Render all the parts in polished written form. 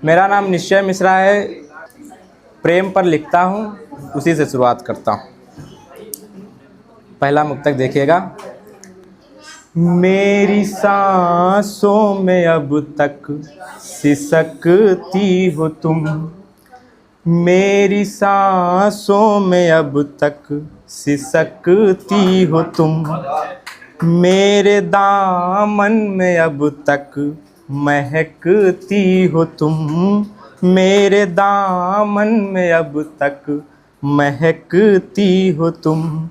मेरा नाम निश्चय मिश्रा है। प्रेम पर लिखता हूँ, उसी से शुरुआत करता हूँ। पहला मुक्तक देखिएगा। मेरी सांसों में अब तक सिसकती हो तुम, मेरी सांसों में अब तक सिसकती हो तुम, मेरे दामन में अब तक महकती हो तुम, मेरे दामन में अब तक महकती हो तुम।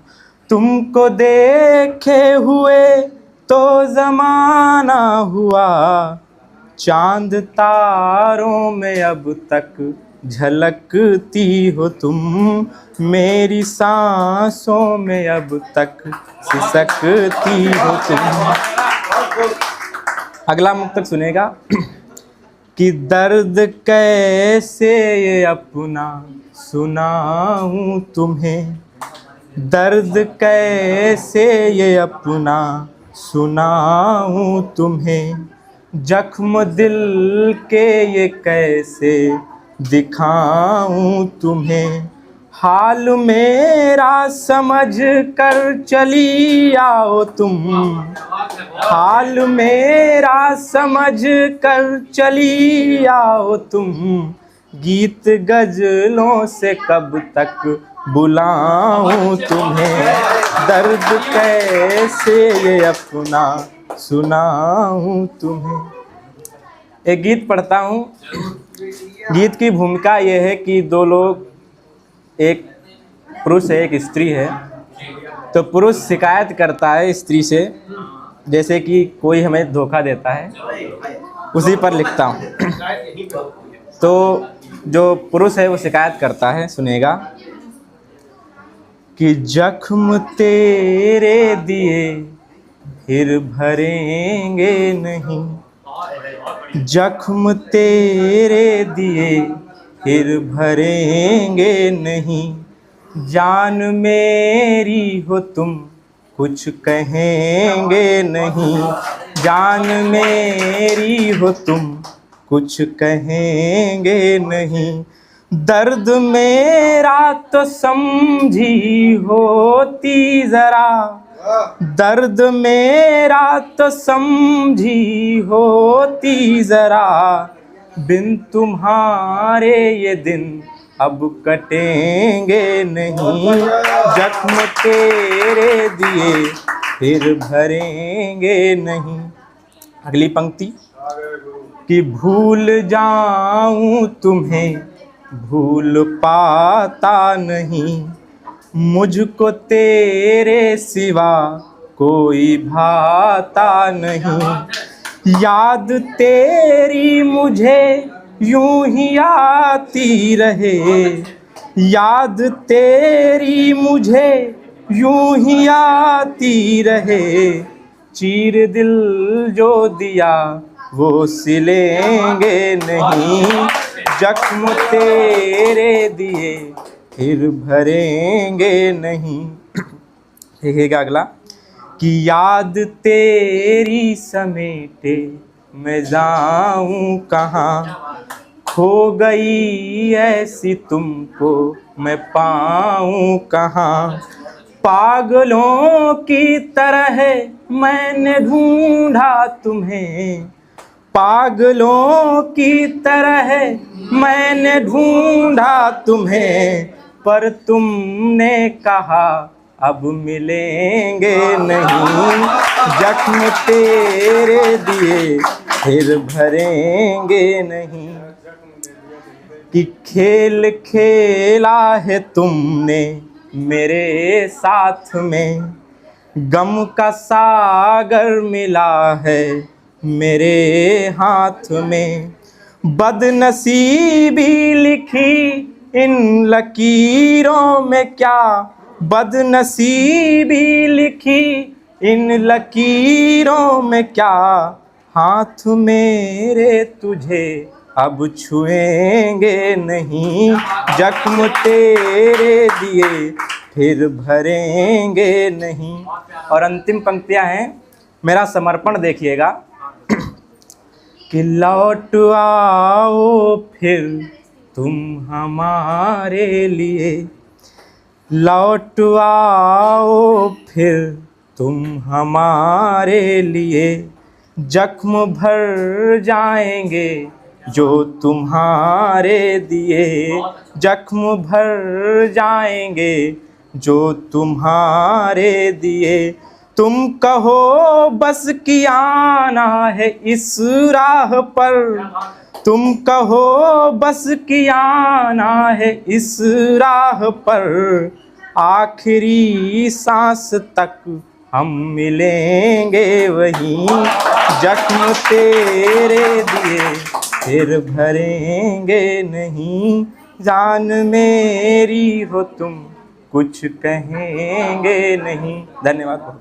तुमको देखे हुए तो ज़माना हुआ, चांद तारों में अब तक झलकती हो तुम, मेरी सांसों में अब तक सिसकती हो तुम। अगला मुक्तक सुनेगा कि दर्द कैसे ये अपना सुनाऊं तुम्हें, दर्द कैसे ये अपना सुनाऊं तुम्हें, जख्म दिल के ये कैसे दिखाऊं तुम्हें, हाल मेरा समझ कर चली आओ तुम, हाल मेरा समझ कर चली आओ तुम, गीत गजलों से कब तक बुलाऊं तुम्हें, दर्द कैसे ये अपना सुनाऊं तुम्हें। एक गीत पढ़ता हूँ। गीत की भूमिका ये है कि दो लोग, एक पुरुष है एक स्त्री है, तो पुरुष शिकायत करता है स्त्री से, जैसे कि कोई हमें धोखा देता है, उसी पर लिखता हूँ। तो जो पुरुष है वो शिकायत करता है, सुनेगा कि जख्म तेरे दिए फिर भरेंगे नहीं, जख्म तेरे दिए फिर भरेंगे नहीं, जान मेरी हो तुम कुछ कहेंगे नहीं, जान मेरी हो तुम कुछ कहेंगे नहीं, दर्द मेरा तो समझी होती ज़रा, दर्द मेरा तो समझी होती ज़रा, बिन तुम्हारे ये दिन अब कटेंगे नहीं, जख्म तेरे दिए फिर भरेंगे नहीं। अगली पंक्ति कि भूल जाऊं तुम्हें भूल पाता नहीं, मुझको तेरे सिवा कोई भाता नहीं, याद तेरी मुझे यूं ही आती रहे, याद तेरी मुझे यूं ही आती रहे, चीर दिल जो दिया वो सिलेंगे नहीं, जख्म तेरे दिए फिर भरेंगे नहीं। देखिएगा अगला कि याद तेरी समेटे मैं जाऊं कहाँ, खो गई ऐसी तुमको मैं पाऊं कहाँ, पागलों की तरह मैंने ढूंढा तुम्हें, पागलों की तरह मैंने ढूंढा तुम्हें, पर तुमने कहा अब मिलेंगे नहीं, जख्म तेरे दिए फिर भरेंगे नहीं। कि खेल खेला है तुमने मेरे साथ में, गम का सागर मिला है मेरे हाथ में, बदनसीबी लिखी इन लकीरों में क्या, बदनसीबी लिखी इन लकीरों में क्या, हाथ मेरे तुझे अब छुएंगे नहीं, जख्म तेरे दिए फिर भरेंगे नहीं। और अंतिम पंक्तियां हैं, मेरा समर्पण देखिएगा कि लौट आओ फिर तुम हमारे लिए, लौट आओ फिर तुम हमारे लिए। जख्म भर जाएंगे जो तुम्हारे दिए, जख्म भर जाएंगे जो तुम्हारे दिए। तुम कहो बस कि आना है इस राह पर, तुम कहो बस कि आना है इस राह पर। आखिरी सांस तक हम मिलेंगे वहीं, जख्म तेरे दिए फिर भरेंगे नहीं। जान मेरी हो तुम कुछ कहेंगे नहीं। धन्यवाद।